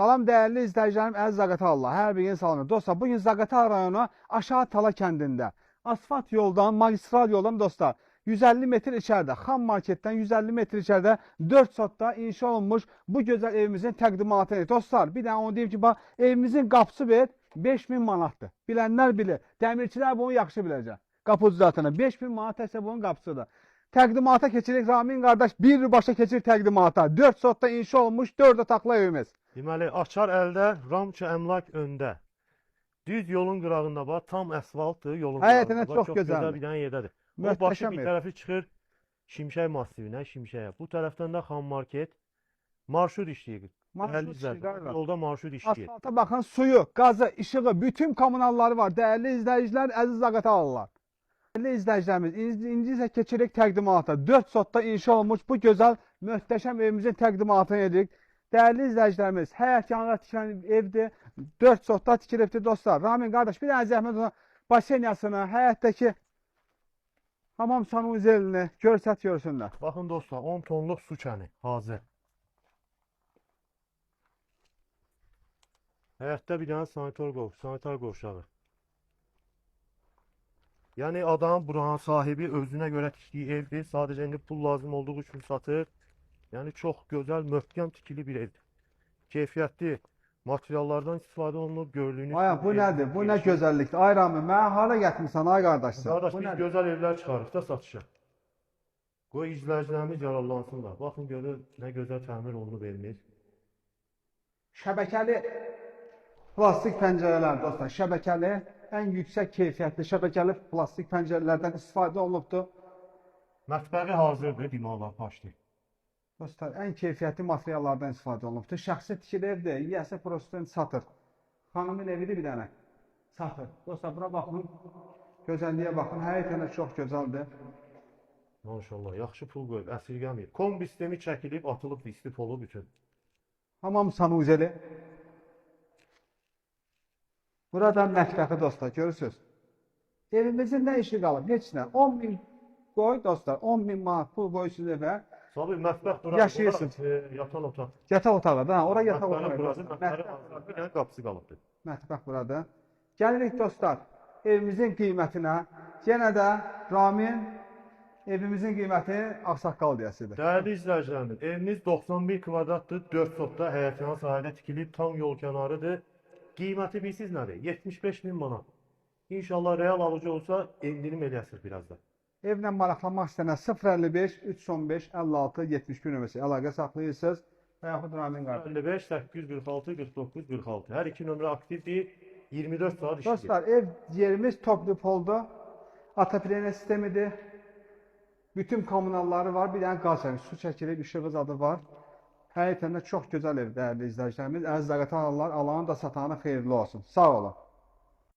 Salam değerli izleyicilerim, əziz Zaqatala, hər birinin salamı. Dostlar, bugün Zaqatala rayonu Aşağı Tala kəndində asfalt yoldan, magistral yoldan dostlar 150 metr içeride, Xam marketdən 150 metr içeride 4 sotda inşa olunmuş bu gözəl evimizin təqdimatı. Dostlar, bir dənə onu deyim ki, bax, evimizin qapısı 5000 manatdır. Bilənlər bilir, dəmirçilər bunu yaxşı biləcək. Qapı ucuzatını 5000 manat təsə bunun qapısıdır. Təqdimata keçirik, Ramin qardaş birbaşa keçir təqdimata. 4 sotda inşa olmuş 4 otaqlı evimiz. Deməli, açar əldə, Ramçı əmlak öndə. Düz yolun qırağında bax, tam əsfaltdır yolun Həyətinə qırağında. çox Çox gözəl gözəldir. bir dənə yerdədir. O Möhtəşəm başı bir ev. tərəfi çıxır Şimşək massivinə, Şimşəyə. Bu tərəfdən də Xam market. Marşrut işləyir. Marşrut işləyir, qardaş. Yolda marşrut işləyir. Asfalta baxın, suyu, qazı, işığı, bütün kommunalları var. Dəyərli izləyicilər, əziz Zaqatalalılar. Dəyərli izləyicilərimiz, indi isə keçirik təqdimata. 4 sotda inşa olmuş bu gözəl, möhtəşəm evimizin təqdimatını edirik. Dəyərli izləyicilərimiz, həyət yanında tikilən evdir. 4 sotda tikilibdir dostlar. Ramin qardaş, bir dənə zəhmət ona basenyasını, həyətdəki hamam sanuzelini görsünlər. Baxın dostlar, 10 tonluq su kəni hazır. Həyətdə bir dənə sanitar qovşağı. Yəni adam buranın sahibi özünə görə tikdiyi evdir. Sadəcə indi pul lazım olduğu üçün satır. Yəni çox gözəl, möhkəm tikili bir evdir. Keyfiyyətli materiallardan istifadə olunub, gördüyünüz Ay, bu nədir? Bu nə gözəllikdir? Ay Ramin, mənə hara gətirmisən ay qardaşsan? Qardaş, biz gözəl evlər çıxarıq da satışa. Qoy izləyicilərimiz yararlansınlar. Baxın görün nə gözəl təmir olunub evimiz. Şəbəkəli plastik pəncərələr dostlar, şəbəkəli, ən yüksək keyfiyyətli şəbəkəli plastik pəncərələrdən istifadə olunubdur. Mətbəxi hazırdır, deməli, başlayır. Dostlar, ən keyfiyyətli materiallardan istifadə olunubdur. Şəxsi tikili evdir, yiyəsə prosten satır. Xanımın evidir bir dənə, satır. Dostlar, bura baxın, gözəlliyə baxın, həqiqətən çox gözəldir. Maşallah, yaxşı pul qoyub, əsirgəməyib. Kombi sistemi çəkilib, atılıb, istifolu bütün. Hamam sanuzeli. Burada mətbəxi dostlar, görürsünüz. Evimizin nə işi qalıb? Heç nə. 10.000 qoy dostlar, 10.000 manat pul qoysunuz evə. Sabi, mətbəx bura, Yaşayırsın. Yatan otaq. Yataq otağı da, ora yataq Mətbəxi otağı. burası, mətbəxi bir dənə qapısı qalıbdır. Mətbəx burada. Gəlirik dostlar, evimizin qiymətinə. Yenə də Ramin evimizin qiyməti ağsaqqal deyəsidir. Dəyərli izləyicilərimiz, evimiz 91 kvadratdır, 4 sotda həyətinə sahədə tikilib, tam yol kənarıdır. Qiyməti bilirsiniz nədir? 75.000 manat. İnşallah real alıcı olsa endirim eləyəsiniz birazda. Evlə maraqlanmaq istənən 055 315 56 71 nömrəsi əlaqə saxlayırsınız və yaxud Ramin qardaş. 55 846 49 46. Hər iki nömrə aktivdir. 24 saat işləyir. Dostlar, ev yerimiz toplu polda. Atapilene sistemidir. Bütün kommunalları var. Bir dənə qaz çəkir, su çəkilir, işığı zadı var. Həqiqətən də çox gözəl ev dəyərli izləyicilərimiz. Əziz Zaqatalalılar, alanın da satanı xeyirli olsun. Sağ olun.